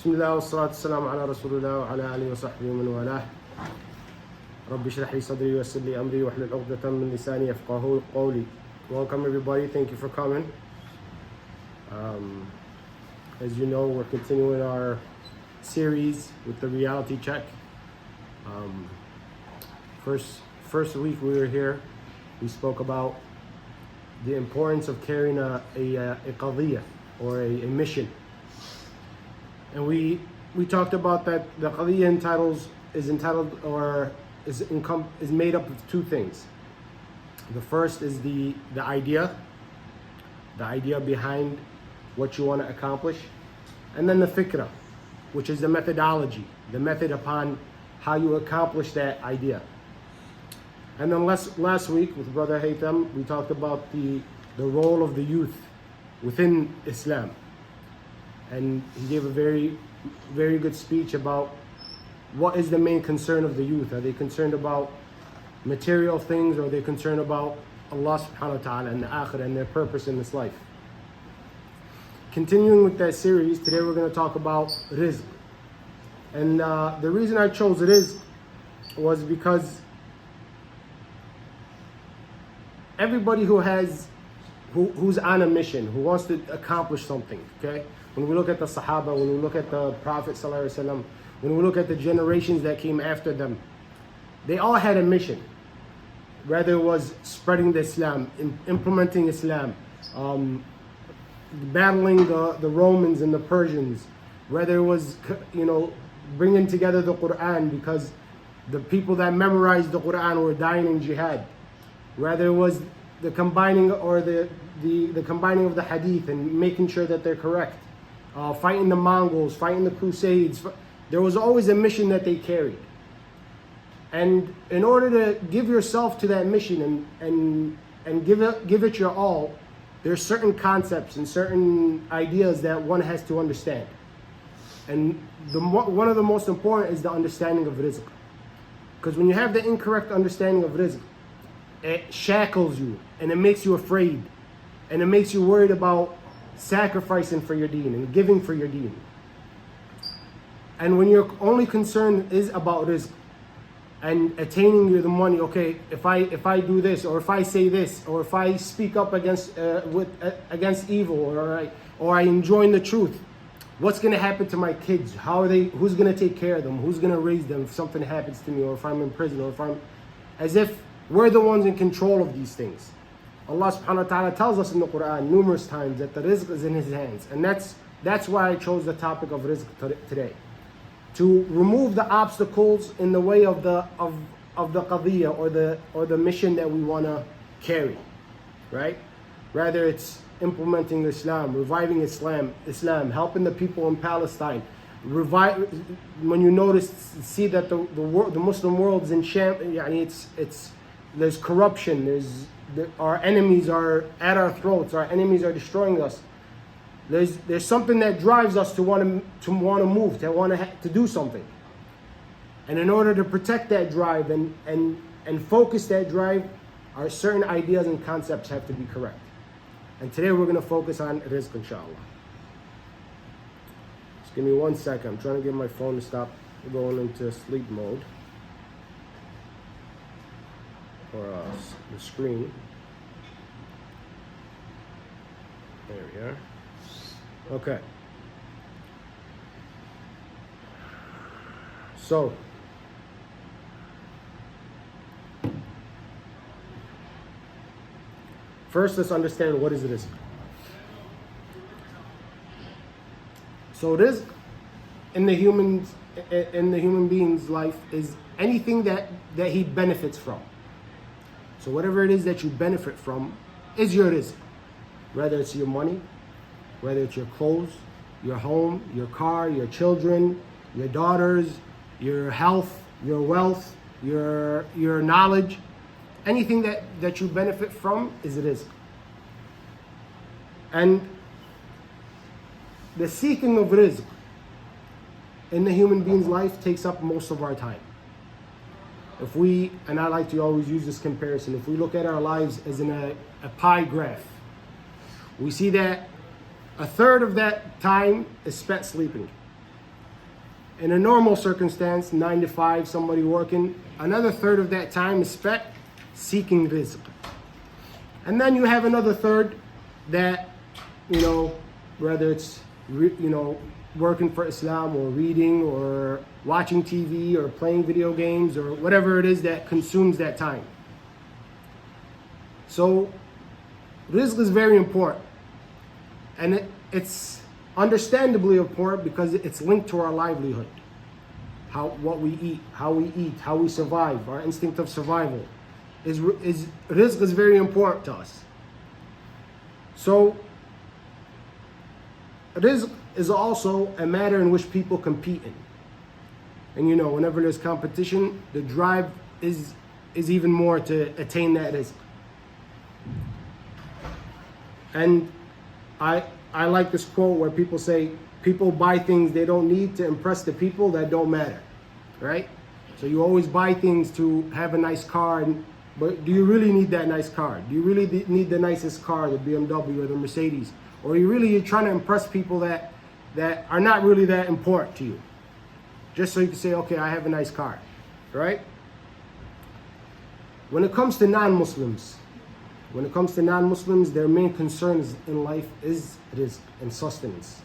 بسم الله والصلاة والسلام على رسول الله وعلى آله وصحبه ومن والاه. رب اشرح لي صدري ويسر لي أمري واحلل عقدة من لساني يفقهوا قولي. Welcome everybody. Thank you for coming. As you know, we're continuing our series with the reality check. First week we were here, we spoke about the importance of carrying a qadiyya or a mission. And we talked about that the qadiyya is made up of two things. The first is the idea behind what you want to accomplish, and then the fikrah, which is the methodology, the method upon how you accomplish that idea. And then last week with Brother Haytham, we talked about the role of the youth within Islam. And he gave a very, very good speech about what is the main concern of the youth. Are they concerned about material things, or are they concerned about Allah subhanahu wa ta'ala and the akhirah and their purpose in this life? Continuing with that series, today we're going to talk about rizq. And the reason I chose rizq was because everybody who's on a mission, who wants to accomplish something, okay? When we look at the Sahaba, when we look at the Prophet ﷺ, when we look at the generations that came after them, they all had a mission. Whether it was spreading the Islam, implementing Islam, battling the Romans and the Persians, whether it was, bringing together the Quran because the people that memorized the Quran were dying in jihad, whether it was the combining or the combining of the hadith and making sure that they're correct, fighting the Mongols, fighting the Crusades. There was always a mission that they carried. And in order to give yourself to that mission and give it your all, there's certain concepts and certain ideas that one has to understand. And one of the most important is the understanding of rizq. Because when you have the incorrect understanding of rizq, it shackles you and it makes you afraid and it makes you worried about sacrificing for your deen and giving for your deen. And when your only concern is about rizq and attaining the money, okay, if I do this, or if I say this, or if I speak up against evil, or I enjoin the truth, what's going to happen to my kids? Who's going to take care of them? Who's going to raise them if something happens to me, or if I'm in prison, or if I'm, as if we're the ones in control of these things. Allah subhanahu wa ta'ala tells us in the Quran numerous times that the rizq is in His hands. And that's why I chose the topic of rizq today. To remove the obstacles in the way of the qadiyya or the mission that we want to carry, right? Rather it's implementing Islam, reviving Islam, helping the people in Palestine. When you see that the Muslim world is in shambles, there's corruption, our enemies are at our throats, our enemies are destroying us. There's something that drives us to want to move, to do something. And in order to protect that drive and focus that drive, our certain ideas and concepts have to be correct. And today we're going to focus on rizq, inshallah. Just give me 1 second. I'm trying to get my phone to stop going into sleep mode. Or the screen. There we are. Okay. So, first let's understand what is rizq. So rizq in the human being's life is anything that he benefits from. So whatever it is that you benefit from is your rizq. Whether it's your money, whether it's your clothes, your home, your car, your children, your daughters, your health, your wealth, your knowledge, anything that you benefit from is rizq. And the seeking of rizq in the human being's life takes up most of our time. And I like to always use this comparison, if we look at our lives as in a pie graph, we see that a third of that time is spent sleeping. In a normal circumstance, 9 to 5, somebody working, another third of that time is spent seeking rizq. And then you have another third that, whether it's, working for Islam or reading or watching TV or playing video games or whatever it is that consumes that time. So rizq is very important. And it's understandably important because it's linked to our livelihood. What we eat, how we survive, our instinct of survival. Rizq is very important to us. So rizq is also a matter in which people compete in. And whenever there's competition, the drive is even more to attain that rizq. And I like this quote where people say, people buy things they don't need to impress the people that don't matter, right? So you always buy things to have a nice car, but do you really need that nice car? Do you really need the nicest car, the BMW or the Mercedes? Or you're trying to impress people that are not really that important to you? Just so you can say, okay, I have a nice car, right? When it comes to non-Muslims, their main concerns in life is rizq and sustenance.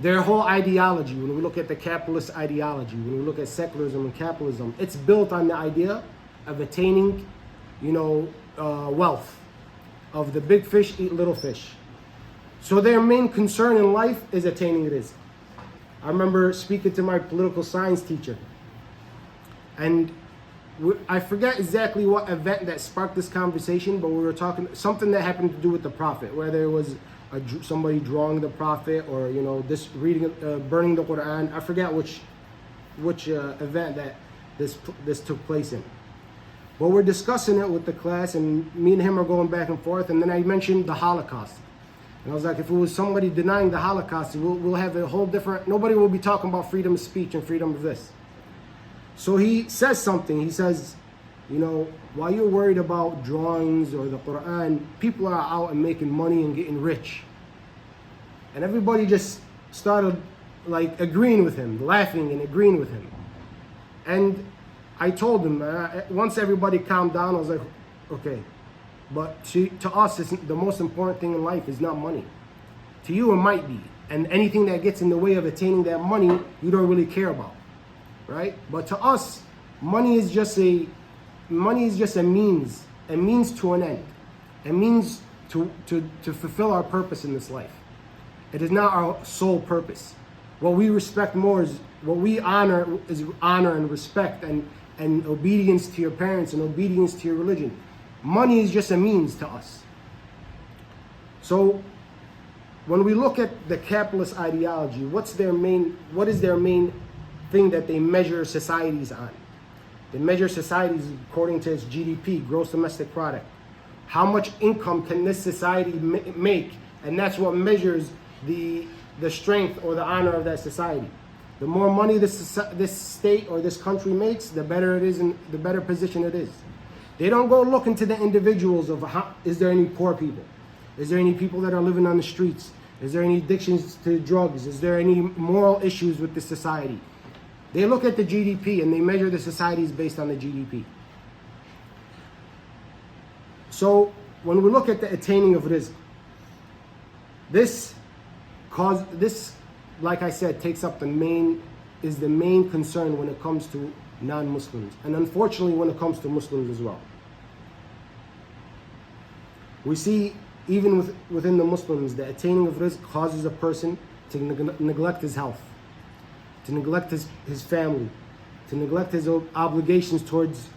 Their whole ideology, when we look at the capitalist ideology, when we look at secularism and capitalism, it's built on the idea of attaining, wealth. Of the big fish eat little fish. So their main concern in life is attaining rizq. I remember speaking to my political science teacher, and I forget exactly what event that sparked this conversation, but we were talking something that happened to do with the Prophet, whether it was somebody drawing the Prophet or burning the Quran. I forget which event that this took place in. But we're discussing it with the class, and me and him are going back and forth. And then I mentioned the Holocaust, and I was like, if it was somebody denying the Holocaust, we'll have a whole different. Nobody will be talking about freedom of speech and freedom of this. So he says something. He says, while you're worried about drawings or the Quran, people are out and making money and getting rich. And everybody just started agreeing with him, laughing and agreeing with him. And I told him, once everybody calmed down, I was like, okay, but to us, the most important thing in life is not money. To you, it might be. And anything that gets in the way of attaining that money, you don't really care about. Right? But to us, money is just a means to an end, a means to fulfill our purpose in this life. It is not our sole purpose. What we respect more is what we honor and respect and obedience to your parents and obedience to your religion. Money is just a means to us. So when we look at the capitalist ideology, what is their main thing that they measure societies on? They measure societies according to its GDP, gross domestic product. How much income can this society make? And that's what measures the strength or the honor of that society. The more money this state or this country makes, the better it is and the better position it is. They don't go look into the individuals of is there any poor people? Is there any people that are living on the streets? Is there any addictions to drugs? Is there any moral issues with the society? They look at the GDP and they measure the societies based on the GDP. So when we look at the attaining of rizq, this, like I said, takes up the main concern when it comes to non-Muslims, and unfortunately when it comes to Muslims as well. We see even within the Muslims, the attaining of rizq causes a person to neglect his health, to neglect his family, to neglect his obligations towards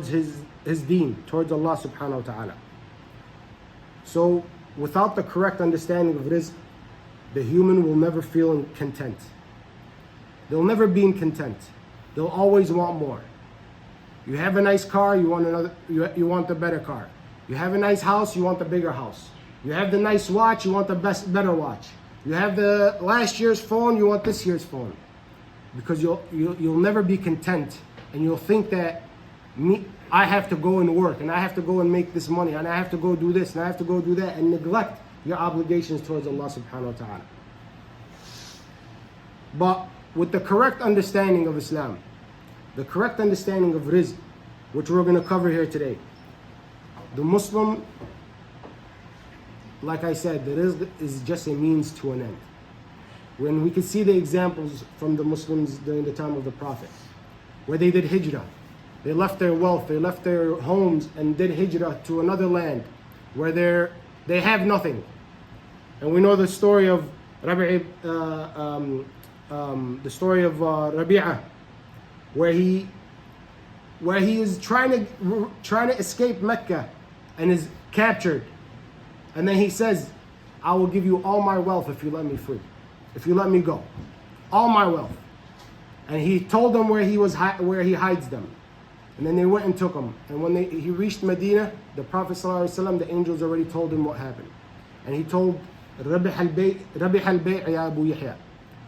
his deen, towards Allah subhanahu wa ta'ala. So without the correct understanding of rizq, the human will never feel content. They'll never be in content. They'll always want more. You have a nice car, you want another. You want the better car. You have a nice house, you want the bigger house. You have the nice watch, you want the better watch. You have the last year's phone, you want this year's phone. Because you'll never be content, and you'll think that I have to go and work, and I have to go and make this money, and I have to go do this, and I have to go do that, and neglect your obligations towards Allah subhanahu wa ta'ala. But with the correct understanding of Islam, the correct understanding of rizq, which we're going to cover here today. The Muslim, like I said, the rizq is just a means to an end. When we could see the examples from the Muslims during the time of the Prophet, where they did hijrah. They left their wealth, they left their homes and did hijrah to another land where they have nothing. And we know the story of Rabi'ah, where he is trying to escape Mecca and is captured. And then he says, I will give you all my wealth if you let me free. If you let me go. All my wealth. And he told them where he hides them. And then they went and took him. And when he reached Medina, the Prophet ﷺ, the angels already told him what happened. And he told Rabih al-Bay' ya Abu Yahya.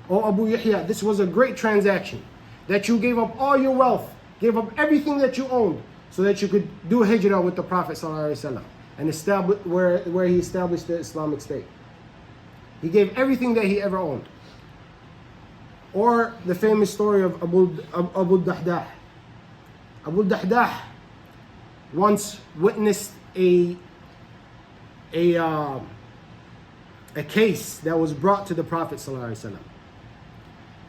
Oh Abu Yahya, this was a great transaction. That you gave up all your wealth, gave up everything that you owned, so that you could do hijrah with the Prophet ﷺ and establish where he established the Islamic State. He gave everything that he ever owned. Or the famous story of Abu Dahdah. Abu Dahdah once witnessed a case that was brought to the Prophet ﷺ.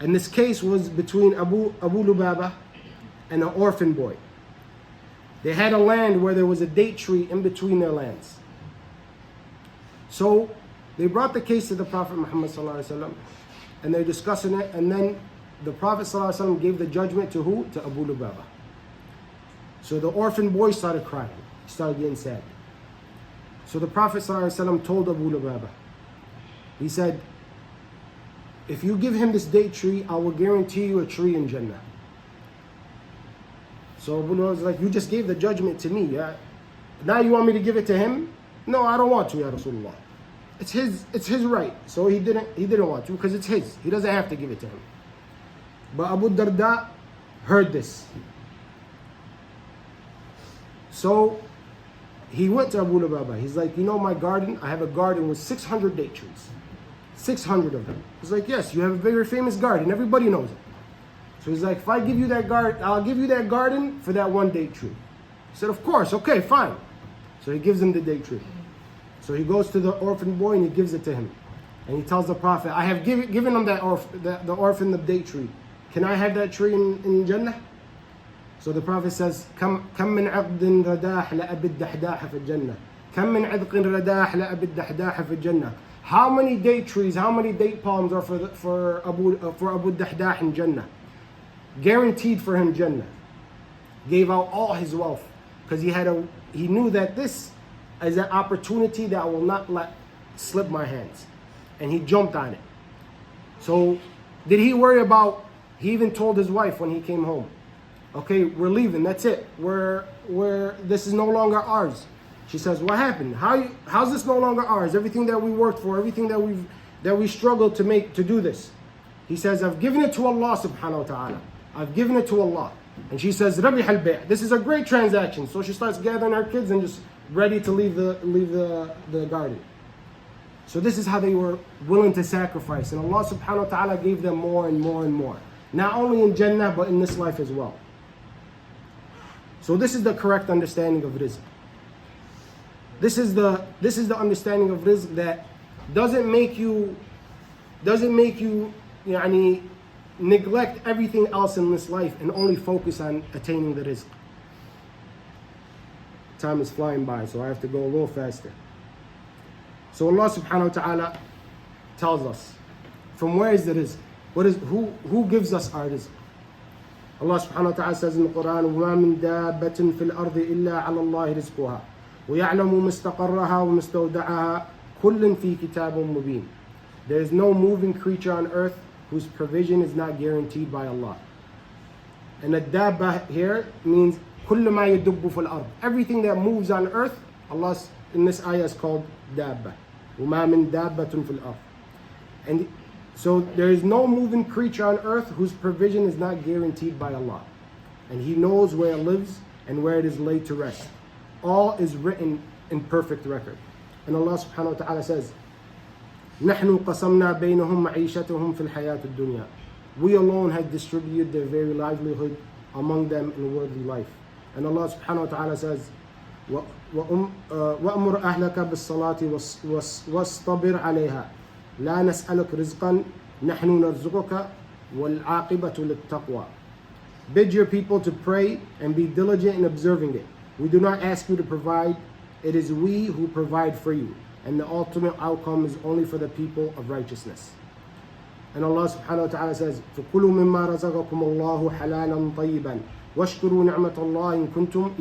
And this case was between Abu Lubaba and an orphan boy. They had a land where there was a date tree in between their lands. So they brought the case to the Prophet Muhammad ﷺ, and they're discussing it, and then the Prophet ﷺ gave the judgment to who? To Abu Lubaba. So the orphan boy started crying. He started getting sad. So the Prophet ﷺ told Abu Lubaba, he said, if you give him this date tree, I will guarantee you a tree in Jannah. So Abu Lubaba was like, you just gave the judgment to me. Yeah? Now you want me to give it to him? No, I don't want to, Ya Rasulullah. It's his right. So he didn't want to because it's his. He doesn't have to give it to him. But Abu Darda heard this. So he went to Abu Lubaba. He's like, you know my garden? I have a garden with 600 date trees. 600 of them. He's like, yes, you have a very famous garden. Everybody knows it. So he's like, if I give you that garden, I'll give you that garden for that one date tree. He said, of course, okay, fine. So he gives him the date tree. So he goes to the orphan boy and he gives it to him. And he tells the Prophet, I have given him the orphan the date tree. Can I have that tree in Jannah? So the Prophet says, كم من عقد رداح لأبي الدحداح في الجنة. كم من عقد رداح لأبي الدحداح في الجنة. How many date trees, how many date palms are for Abu Dahdah in Jannah? Guaranteed for him Jannah. Gave out all his wealth because he knew that this is an opportunity that I will not let slip my hands. And he jumped on it. So did he worry about, he even told his wife when he came home, okay, we're leaving, that's it. This is no longer ours. She says, what happened? How's this no longer ours? Everything that we worked for, everything that we struggled to do this. He says, I've given it to Allah subhanahu wa ta'ala. I've given it to Allah. And she says, Rabih al-Bay'. This is a great transaction. So she starts gathering her kids and just ready to leave the garden. So this is how they were willing to sacrifice. And Allah subhanahu wa ta'ala gave them more and more and more. Not only in Jannah, but in this life as well. So this is the correct understanding of rizq. This is the understanding of rizq that doesn't make you neglect everything else in this life and only focus on attaining the rizq. Time is flying by, so I have to go a little faster. So Allah subhanahu wa ta'ala tells us, from where is the rizq? Who gives us our rizq? Allah subhanahu wa ta'ala says in the Quran, وَمَا مِن دَابَّةٍ فِي الْأَرْضِ إِلَّا عَلَى اللَّهِ رِزْقُهَا وَيَعْلَمُ مُسْتَقَرَّهَا وَمُسْتَوْدَعَهَا كُلٌّ فِي كِتَابٍ مُبِينٍ. There is no moving creature on earth whose provision is not guaranteed by Allah. And the dabba here means كُلُّ مَا يَدُبُّ فِي الْأَرْضِ. Everything that moves on earth, Allah in this ayah is called dabba. وَمَا مِن دَابَّةٍ فِي الْأَرْضِ. And so there is no moving creature on earth whose provision is not guaranteed by Allah. And He knows where it lives and where it is laid to rest. All is written in perfect record. And Allah subhanahu wa ta'ala says, نحن قسمنا بينهم معيشتهم في الحياة الدنيا We alone have distributed their very livelihood among them in worldly life. And Allah subhanahu wa ta'ala says, وَأْمُرْ أَهْلَكَ بِالصَّلَاةِ وَاصْطَبِرْ عَلَيْهَا لَا نَسْأَلُكَ رِزْقًا نَحْنُ نَرْزُقُكَ وَالْعَاقِبَةُ لِلتَّقْوَى. Bid your people to pray and be diligent in observing it. We do not ask you to provide. It is we who provide for you. And the ultimate outcome is only for the people of righteousness. And Allah subhanahu wa ta'ala says, فَكُلُوا مِمَّا رَزَقَكُمُ اللَّهُ حَلَالًا طَيِّبًا وَاشْكُرُوا نِعْمَةَ اللَّهِ إِن كُنتُمْ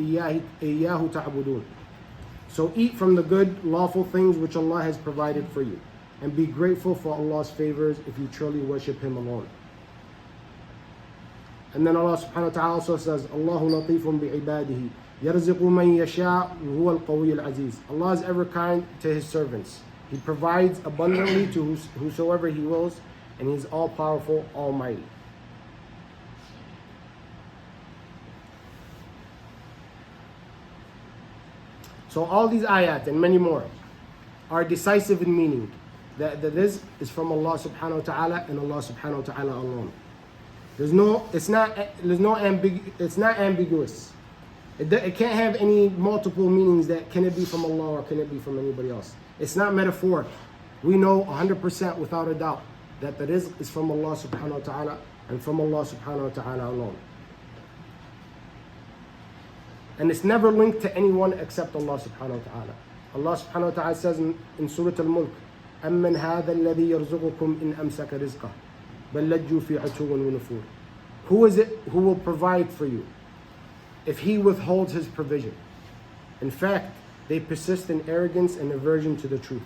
إِيَّاهُ تَعْبُدُونَ. So eat from the good, lawful things which Allah has provided for you, and be grateful for Allah's favors if you truly worship Him alone. And then Allah subhanahu wa ta'ala also says, Allahu latifun bi'ibadihi yarziqu man yasha' wa huwa al-qawiy al-aziz. Allah is ever kind to His servants. He provides abundantly to whosoever He wills, and He is all-powerful, almighty. So all these ayat and many more are decisive in meaning that the rizq is from Allah subhanahu wa ta'ala and Allah subhanahu wa ta'ala alone. It's not ambiguous. It can't have any multiple meanings that can it be from Allah or can it be from anybody else. It's not metaphoric. We know 100% without a doubt that the rizq is from Allah subhanahu wa ta'ala and from Allah subhanahu wa ta'ala alone. And it's never linked to anyone except Allah subhanahu wa ta'ala. Allah subhanahu wa ta'ala says in Surah Al-Mulk, أَمَّنْ هَذَا الَّذِي يَرْزُقُكُمْ إِنْ أَمْسَكَ رِزْقَهُ بَلْ لَجُّوا فِي عُتُوٍّ وَنُفُورٍ. Who is it who will provide for you if He withholds His provision? In fact, they persist in arrogance and aversion to the truth.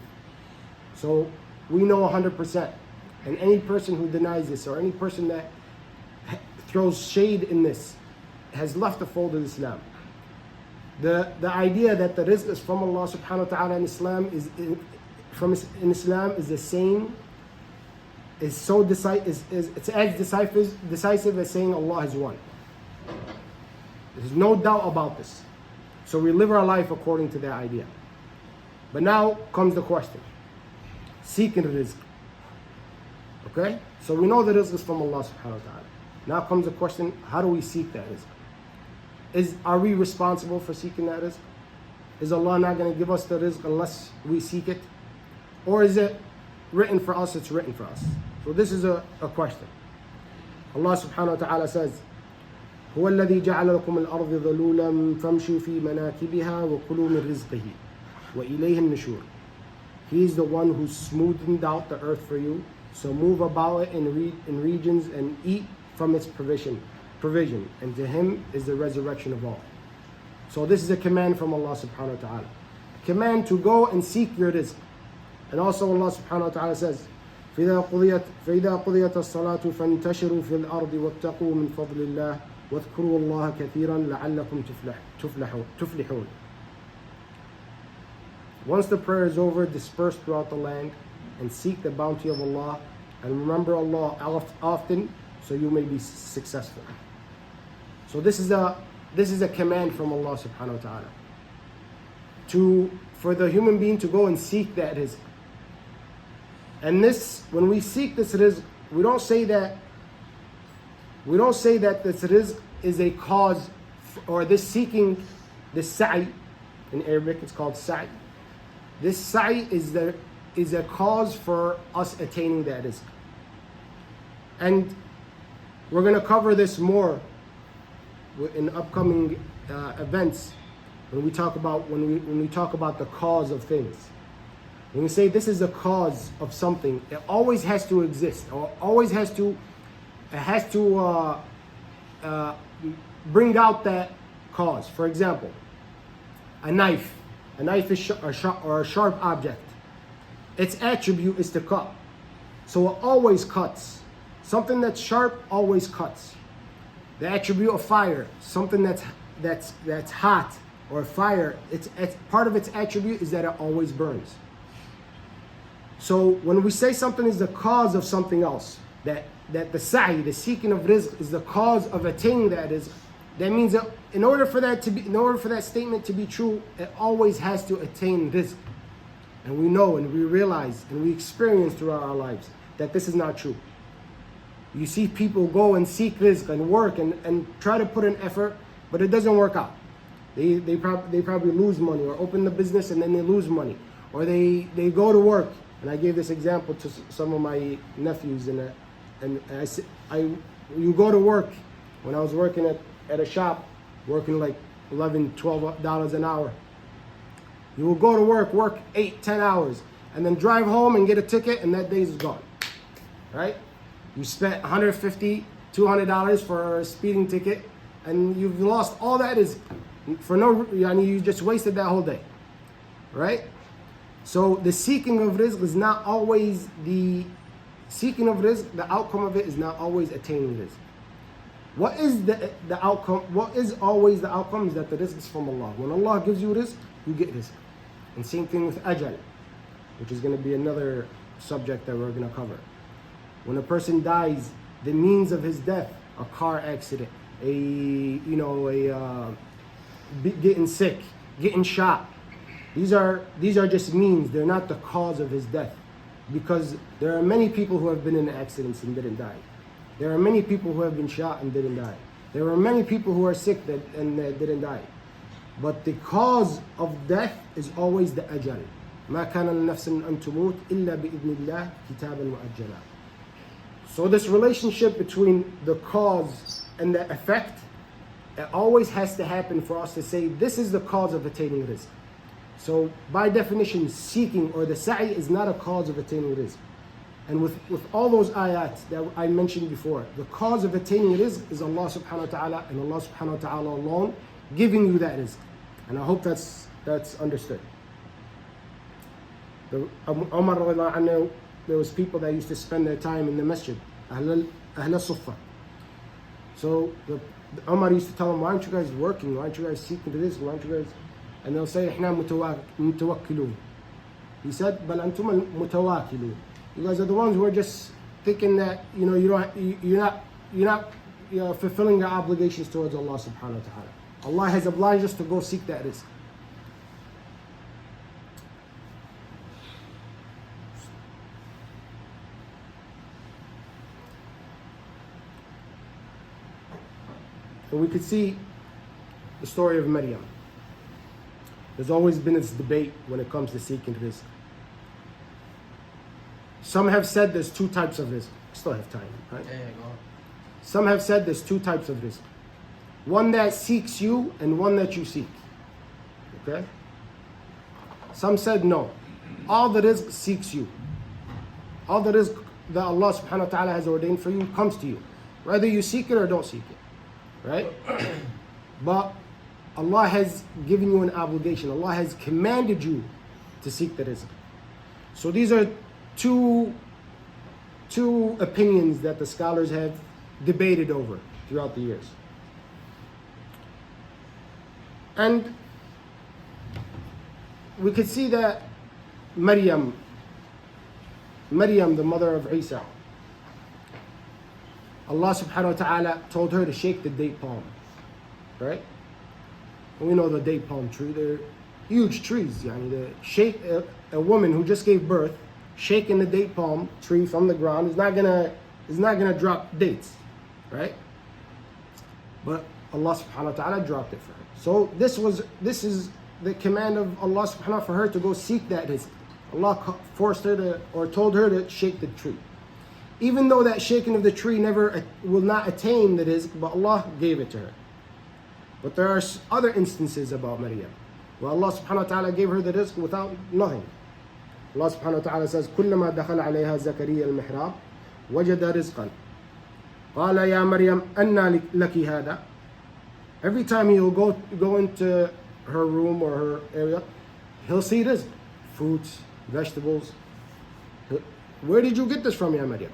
So we know 100%. And any person who denies this or any person that throws shade in this has left the fold of Islam. The idea that the rizq is from Allah subhanahu wa ta'ala in Islam is the same, it's as decisive as saying Allah is one. There's no doubt about this. So we live our life according to that idea. But now comes the question. Seeking rizq. Okay? So we know the rizq is from Allah subhanahu wa ta'ala. Now comes the question, how do we seek that rizq? Are we responsible for seeking that rizq? Is Allah not going to give us the rizq unless we seek it? Or is it written for us? It's written for us. So this is a question. Allah subhanahu wa ta'ala says, هو الذي جعل لكم الأرض ذلولا فامشوا في مناكبها وكلوا من رزقه وإليه النشور. He is the one who smoothened out the earth for you, so move about it in regions and eat from its provision, and to Him is the resurrection of all. So this is a command from Allah subhanahu wa ta'ala. Command to go and seek your rizq. And also Allah subhanahu wa ta'ala says, فَإِذَا قُضِيَتَ الصَّلَاةُ فَانْتَشِرُوا فِي الْأَرْضِ وَاتَّقُوا مِنْ فَضْلِ اللَّهِ وَاذْكُرُوا اللَّهَ كَثِيرًا لَعَلَّكُمْ تُفْلِحُونَ. Once the prayer is over, disperse throughout the land and seek the bounty of Allah and remember Allah often so you may be successful. So this is a command from Allah subhanahu wa ta'ala for the human being to go and seek that rizq. And this, when we seek this rizq, we don't say that this rizq is a cause, or this seeking, this sa'i, in Arabic it's called sa'i. This sa'i is a cause for us attaining that rizq. And we're going to cover this more in upcoming events when we talk about the cause of things. When we say this is the cause of something, it always has to exist, or always has to bring out that cause. For example, a knife is a sharp object. Its attribute is to cut, so it always cuts. Something that's sharp always cuts. The attribute of fire, something that's hot or fire, it's part of its attribute is that it always burns. So when we say something is the cause of something else, that the sa'i, the seeking of rizq, is the cause of attaining that rizq, that means that in order for that statement to be true, it always has to attain rizq. And we know and we realize and we experience throughout our lives that this is not true. You see people go and seek rizq and work and try to put in effort, but it doesn't work out. They probably lose money, or open the business and then they lose money. Or they go to work, and I gave this example to some of my nephews, and I said, you go to work. When I was working at a shop, working like $11, $12 an hour, you will go to work 8, 10 hours, and then drive home and get a ticket, and that day is gone, right? You spent $150, $200 for a speeding ticket, and you've lost all that is for no, you just wasted that whole day, right? So the seeking of rizq is not always the outcome of it is not always attaining rizq. What is the outcome? What is always the outcome is that the rizq is from Allah. When Allah gives you rizq, you get rizq. And same thing with ajal, which is going to be another subject that we're going to cover. When a person dies, the means of his death, a car accident, getting sick, getting shot, these are just means. They're not the cause of his death, because there are many people who have been in accidents and didn't die. There are many people who have been shot and didn't die. There are many people who are sick and didn't die. But the cause of death is always the ajal. ما كان لنفس أن تموت إلا بإذن الله كتابا مؤجلا. So this relationship between the cause and the effect, it always has to happen for us to say this is the cause of attaining rizq. So by definition, seeking or the sa'i is not a cause of attaining rizq. And with all those ayat that I mentioned before, the cause of attaining rizq is Allah subhanahu wa ta'ala, and Allah subhanahu wa ta'ala alone giving you that rizq. And I hope that's understood. Umar radiallahu anhu, there was people that used to spend their time in the masjid, Ahl Sufa. So Umar used to tell them, why aren't you guys working? Why aren't you guys seeking rizq? Why aren't you guys? And they'll say, إحنا متوكلون. He said, بل أنتم المتواكلون. You guys are the ones who are just thinking that you're not fulfilling your obligations towards Allah subhanahu wa ta'ala. Allah has obliged us to go seek that rizq. And we could see the story of Maryam. There's always been this debate when it comes to seeking rizq. Some have said there's two types of rizq. Still have time, right? Yeah, go on. Some have said there's two types of rizq. One that seeks you and one that you seek. Okay? Some said no. All the rizq seeks you. All the rizq that Allah subhanahu wa ta'ala has ordained for you comes to you. Whether you seek it or don't seek it. Right? But Allah has given you an obligation. Allah has commanded you to seek the rizq. So these are two opinions that the scholars have debated over throughout the years. And we could see that Maryam, the mother of Isa, Allah subhanahu wa ta'ala told her to shake the date palm, right? And we know the date palm tree, they're huge trees. A woman who just gave birth, shaking the date palm tree from the ground is not gonna drop dates, right? But Allah subhanahu wa ta'ala dropped it for her. So this is the command of Allah subhanahu wa ta'ala for her to go seek that rizq. Allah forced her told her to shake the tree. Even though that shaking of the tree will not attain the rizq, but Allah gave it to her. But there are other instances about Maryam where Allah subhanahu wa ta'ala gave her the rizq without nothing. Allah subhanahu wa ta'ala says, كلما دخل عليها زكريا المحراب وجد رزقا قال يا مريم أنى لك هذا. Every time he'll go into her room or her area, he'll see rizq, fruits, vegetables. Where did you get this from, ya Maryam?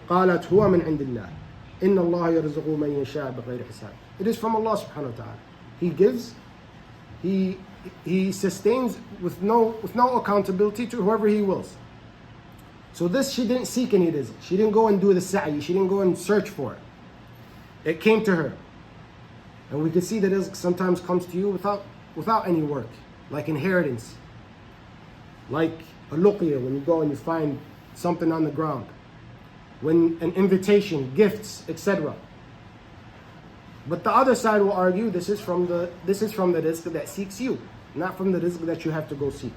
قالت هو من عند الله إن الله يرزق من يشاء بغير حساب. It is from Allah subhanahu wa ta'ala. He gives, He sustains with no accountability to whoever He wills. So this, she didn't seek any rizq. She didn't go and do the sa'i. She didn't go and search for it. It came to her. And we can see that rizq sometimes comes to you without any work, like inheritance, like a luqya, when you go and you find something on the ground, when an invitation, gifts, etc. But the other side will argue this is from the rizq that seeks you, not from the rizq that you have to go seek.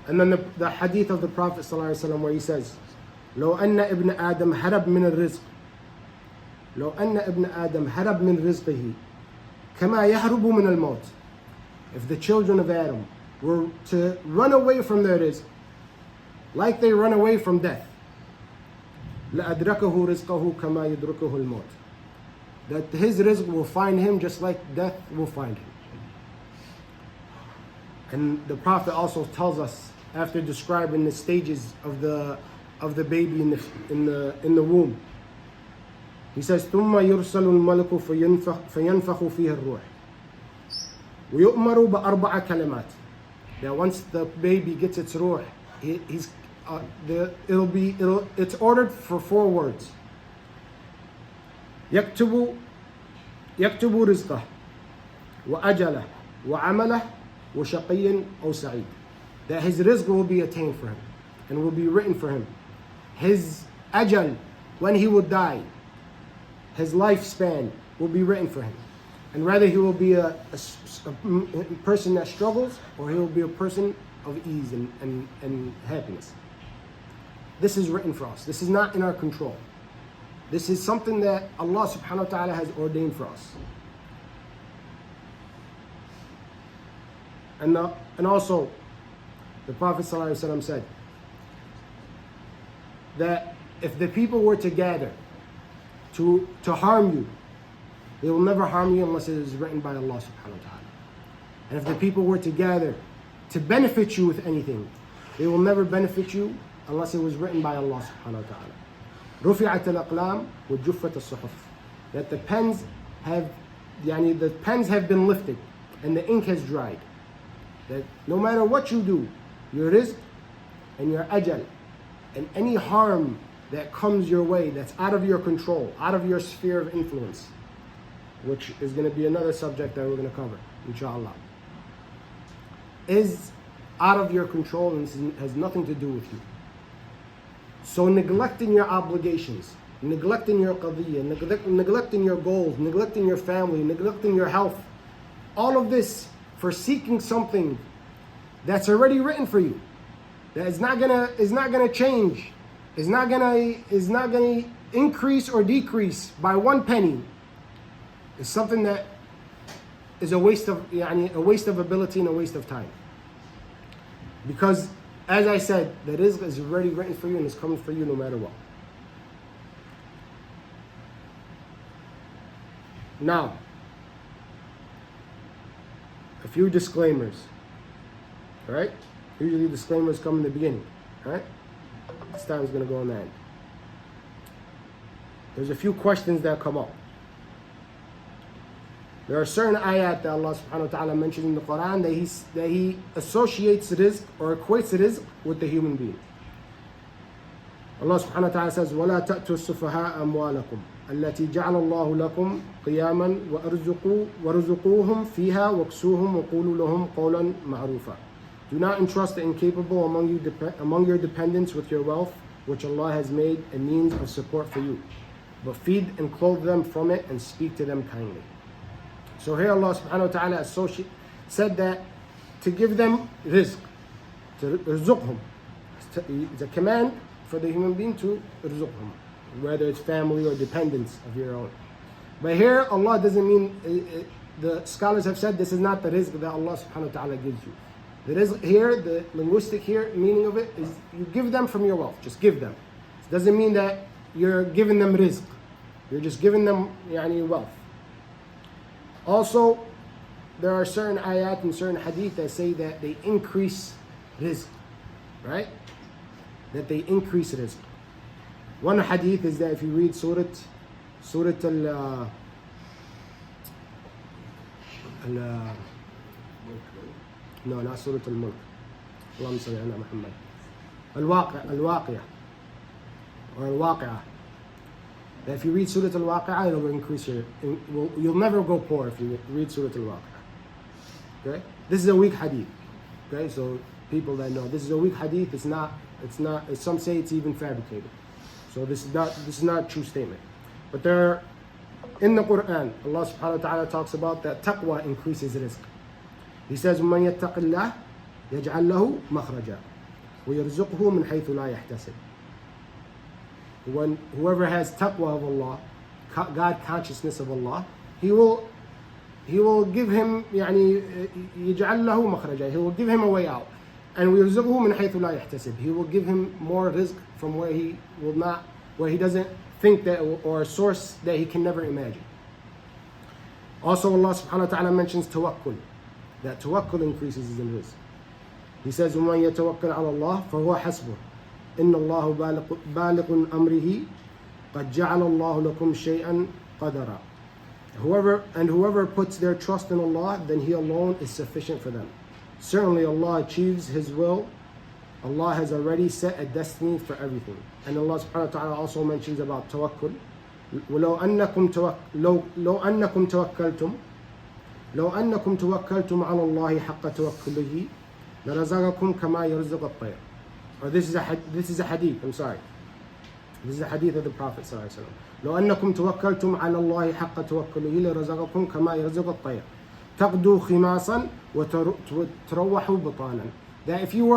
And then the hadith of the Prophet ﷺ where he says, لو أن ابن آدم هرب من الرزق لو أن ابن آدم هرب من رزقه كما يهرب من الموت. If the children of Adam were to run away from their rizq like they run away from death, لأدركه رزقه كما يدركه الموت. That his rizq will find him just like death will find him. And the Prophet also tells us, after describing the stages of the baby in the womb, he says, ثم يرسل الملك فينفخ فيه الروح ويؤمر بأربع كلمات. That once the baby gets its ruh, it's ordered for 4 words. يكتب رزقه وأجله وعمله وشقي أو سعيد. That his rizq will be attained for him and will be written for him. His ajal, when he would die, his lifespan will be written for him. And whether he will be a person that struggles or he will be a person of ease and happiness. This is written for us. This is not in our control. This is something that Allah subhanahu wa ta'ala has ordained for us. And also, the Prophet ﷺ said that if the people were to gather to harm you, they will never harm you unless it is written by Allah subhanahu wa ta'ala. And if the people were to gather to benefit you with anything, they will never benefit you unless it was written by Allah subhanahu wa ta'ala. رفعت الأقلام وجفت الصحف. That the pens have been lifted and the ink has dried. That no matter what you do, your rizq and your ajal and any harm that comes your way that's out of your control, out of your sphere of influence, which is going to be another subject that we're going to cover, inshallah, is out of your control and has nothing to do with you. So neglecting your obligations, neglecting your qadiyya, neglecting your goals, neglecting your family, neglecting your health, all of this for seeking something that's already written for you, that is not gonna change, is not gonna increase or decrease by 1 penny, is something that is a waste of ability and a waste of time. Because, as I said, the rizq is already written for you and is coming for you no matter what. Now, a few disclaimers, right? Usually disclaimers come in the beginning, right? This time is going to go on the end. There's a few questions that come up. There are certain ayat that Allah subhanahu wa ta'ala mentions in the Quran that He associates rizq or equates rizq with the human being. Allah subhanahu wa ta'ala says, وَلَا تَأْتُوا السُّفَهَاءَ أَمْوَالَكُمْ التي جعل الله لكم قياما وارزقوهم فيها واكسوهم وقولوا لهم قولا معروفا. Do not entrust the incapable among your dependents with your wealth, which Allah has made a means of support for you. But feed and clothe them from it and speak to them kindly. So here Allah subhanahu wa ta'ala said that to give them rizq, to rizqhum. It's a command for the human being to rizqhum, whether it's family or dependents of your own. But here Allah doesn't mean, the scholars have said this is not the rizq that Allah subhanahu wa ta'ala gives you. The rizq here, the linguistic here meaning of it is you give them from your wealth, just give them. It doesn't mean that you're giving them rizq, you're just giving them wealth. Also, there are certain ayat and certain hadith that say that they increase rizq, right? That they increase rizq. One hadith is that if you read Surah no, not Surah Al-Mulk. Allahumma salli ala Muhammad. Al-Waqi'ah. Or Al-Waqi'ah. That if you read Surah Al-Waqi'ah, it will increase you'll never go poor if you read Surah Al-Waqi'ah. Okay? This is a weak hadith. Okay? So people that know. This is a weak hadith. It's not. Some say it's even fabricated. So this is not a true statement. But there, in the Quran, Allah subhanahu wa ta'ala talks about that taqwa increases rizq. He says, وَمَنْ يَتَّقِ اللَّهِ يَجْعَلْ لَهُ مَخْرَجًا وَيَرْزُقْهُ مِنْ حَيْثُ لَا يَحْتَسِبُ. When whoever has taqwa of Allah, God consciousness of Allah, He will give him يجعل له مخرجا. He will give him a way out. And ويرزقه من حيث لا يحتسب. He will give him more rizq from where he doesn't think that, or a source that he can never imagine. Also, Allah subhanahu wa ta'ala mentions tawakkul, that tawakkul increases in rizq. He says, وَمَنْ يَتَوَكَّلْ عَلَى اللَّهِ فَهُوَ حَسْبُهُ إِنَّ اللَّهُ بَالِغٌ أَمْرِهِ قَدْ جَعَلَ اللَّهُ لَكُمْ شَيْئًا قَدَرًا. Whoever puts their trust in Allah, then He alone is sufficient for them. Certainly Allah achieves His will. Allah has already set a destiny for everything. And Allah subhanahu wa ta'ala also mentions about tawakkul. لو أنكم توكلتم على الله حق توكله لرزقكم كما يرزق الطير. Or this is a hadith, I'm sorry. This is a hadith of the Prophet sallallahu alaihi wasallam. لو أنكم توكلتم على الله حق توكله لرزقكم كما يرزق الطير تغدو خماصا وتروح بطانا. That if you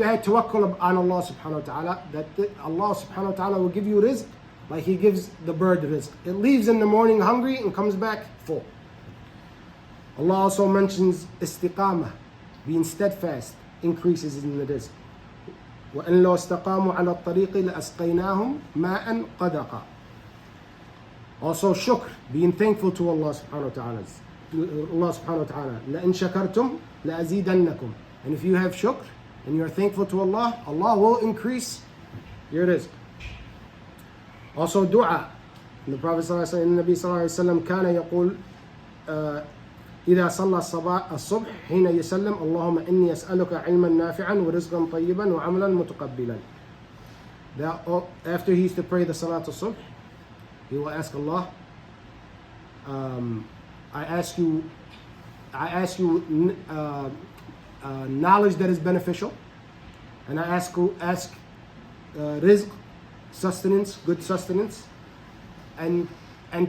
had tawakkul on Allah subhanahu wa ta'ala, that Allah subhanahu wa ta'ala will give you rizq like He gives the bird rizq. It leaves in the morning hungry and comes back full. Allah also mentions istiqamah, being steadfast, increases in the rizq. وَأَنْ لَوْ اسْتَقَامُوا عَلَى الطَّرِيقِ لَأَسْقَيْنَاهُمْ مَاءً قَدَقًا. Also shukr, being thankful to Allah subhanahu wa ta'ala. لَإِن شَكَرْتُمْ لَأَزِيدَنَّكُمْ. And if you have shukr and you are thankful to Allah, Allah will increase your rizq. Also dua. The Prophet Nabi sallallahu alaihi wasallam كان يقول إذا صلى الصبح حين يسلم اللهم إني أسألك علما نافعا ورزقا طيبا وعملا متقبلا. After he used to pray the Salat al-Subh, he will ask Allah, I ask you knowledge that is beneficial, and I ask rizq, sustenance, good sustenance, and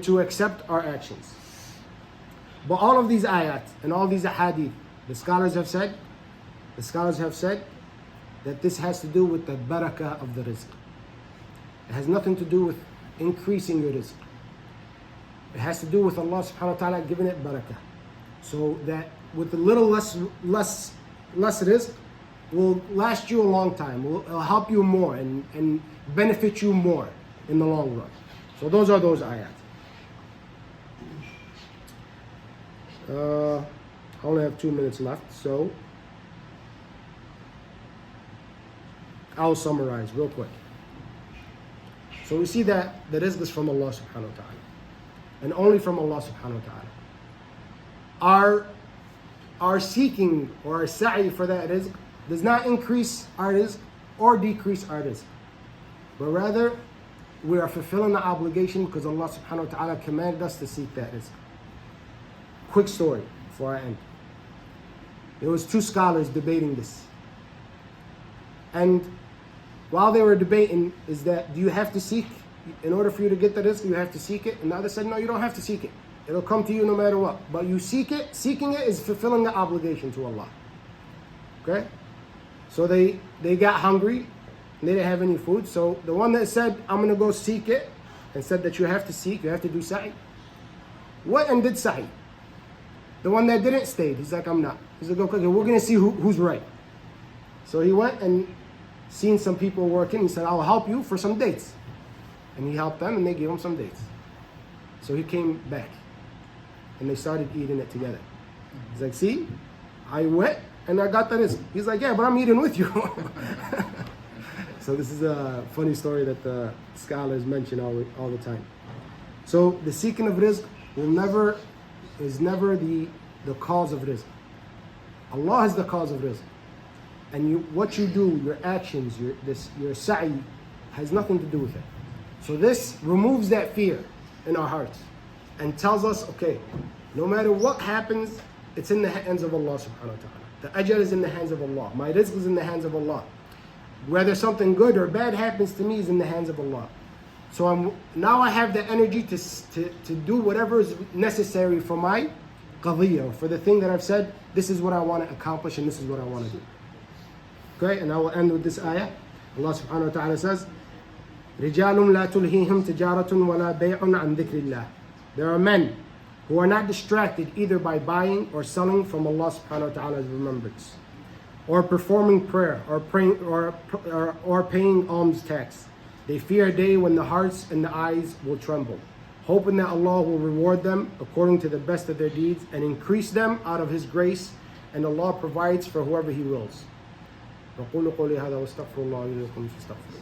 to accept our actions. But all of these ayat and all these ahadith, the scholars have said that this has to do with the barakah of the rizq. It has nothing to do with increasing your rizq. It has to do with Allah subhanahu wa ta'ala giving it barakah. So that with a little less rizq will last you a long time. Will help you more and benefit you more in the long run. So those are those ayat. I only have 2 minutes left, so I'll summarize real quick. So we see that the rizq is from Allah subhanahu wa ta'ala, and only from Allah subhanahu wa ta'ala. Our seeking or our sa'i for that rizq does not increase our rizq or decrease our rizq, but rather we are fulfilling the obligation because Allah subhanahu wa ta'ala commanded us to seek that rizq. Quick story before I end. There was 2 scholars debating this. And while they were debating, is that do you have to seek, in order for you to get the rizq, you have to seek it? And the other said, no, you don't have to seek it. It'll come to you no matter what. But you seek it. Seeking it is fulfilling the obligation to Allah. Okay? So they got hungry and they didn't have any food. So the one that said, I'm going to go seek it, and said that you have to seek, you have to do sa'i, went and did sa'i. The one that didn't stayed. He's like, I'm not. He's like, okay, we're going to see who's right. So he went and seen some people working. He said, I'll help you for some dates. And he helped them and they gave him some dates. So he came back and they started eating it together. He's like, see, I went and I got the rizq. He's like, yeah, but I'm eating with you. So this is a funny story that the scholars mention all the time. So the seeking of rizq is never the cause of rizq. Allah is the cause of rizq. And what you do, your actions, your sa'i, has nothing to do with it. So this removes that fear in our hearts and tells us, okay, no matter what happens, it's in the hands of Allah subhanahu wa ta'ala. The ajal is in the hands of Allah. My rizq is in the hands of Allah. Whether something good or bad happens to me is in the hands of Allah. So now I have the energy to do whatever is necessary for my qadiyya, for the thing that I've said, this is what I want to accomplish and this is what I want to do. Okay, and I will end with this ayah. Allah subhanahu wa ta'ala says, رِجَالٌ لَا تُلْهِيهِمْ تِجَارَةٌ وَلَا بَيْعٌ عَنْ ذِكْرِ اللَّهِ. There are men who are not distracted either by buying or selling from Allah subhanahu wa ta'ala's remembrance, or performing prayer, or praying, or paying alms tax. They fear a day when the hearts and the eyes will tremble, hoping that Allah will reward them according to the best of their deeds and increase them out of His grace, and Allah provides for whoever He wills. أقول قولي هذا واستغفر الله لي ولكم فاستغفروه.